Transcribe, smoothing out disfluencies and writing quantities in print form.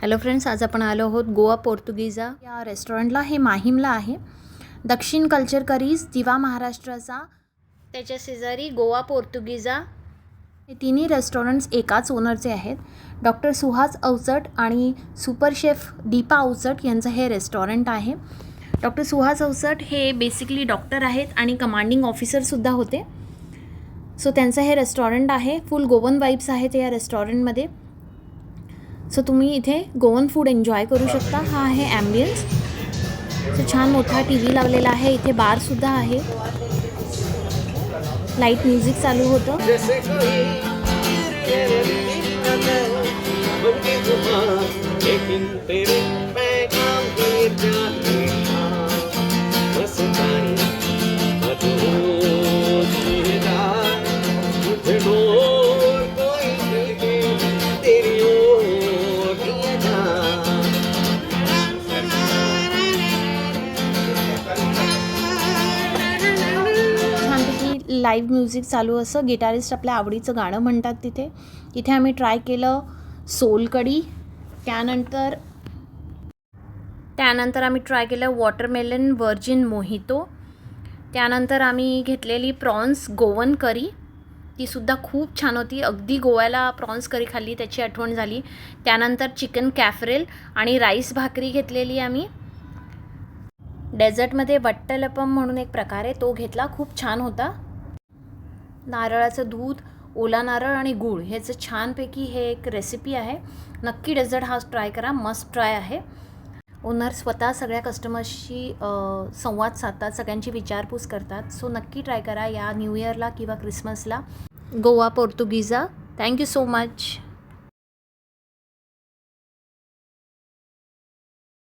Hello friends, आज आपण आलो आहोत गोवा पोर्तुगीजा या रेस्टॉरंटला. हे माहीमला आहे. दक्षिण कल्चर करीज, दिवा महाराष्ट्राचा, त्याच्या शेजारी गोवा पोर्तुगीजा. हे तिन्ही रेस्टॉरंट्स एकाच ओनरचे आहेत. डॉक्टर सुहास अवचट आणि सुपर शेफ दीपा अवचट यांचं हे रेस्टॉरंट आहे. डॉक्टर सुहास अवचट हे बेसिकली डॉक्टर आहेत आणि कमांडिंग ऑफिसरसुद्धा होते. सो त्यांचं हे रेस्टॉरंट आहे. फुल गोवन वाईब्स आहेत या रेस्टॉरंटमध्ये. सो तुम्ही इथे गोवन फूड एन्जॉय करू शकता. हा आहे ॲम्बियन्स. सो छान मोठा टी व्ही लावलेला आहे. इथे बारसुद्धा आहे. लाईट म्युझिक चालू होतं. लाईव्ह म्युझिक चालू असं. गिटारिस्ट आपल्या आवडीचं गाणं म्हणतात तिथे. इथे आम्ही ट्राय केलं सोलकढी. त्यानंतर आम्ही ट्राय केलं वॉटरमेलन व्हर्जिन मोहितो. त्यानंतर आम्ही घेतलेली प्रॉन्स गोवन करी. तीसुद्धा खूप छान होती. अगदी गोव्याला प्रॉन्स करी खाल्ली त्याची आठवण झाली. त्यानंतर चिकन कॅफरेल आणि राईस भाकरी घेतलेली आम्ही. डेझर्टमध्ये वट्टलपम म्हणून एक प्रकार आहे, तो घेतला. खूप छान होता. नारळाचं दूध, ओला नारळ आणि गूळ ह्याचं छानपैकी हे एक रेसिपी आहे. नक्की डेझर्ट हा ट्राय करा, मस्ट ट्राय आहे. ओनर स्वतः सगळ्या कस्टमर्सशी संवाद साधतात, सगळ्यांची विचारपूस करतात. सो नक्की ट्राय करा या न्यू इयरला किंवा क्रिसमसला गोवा पोर्तुगीजा. Thank you so much.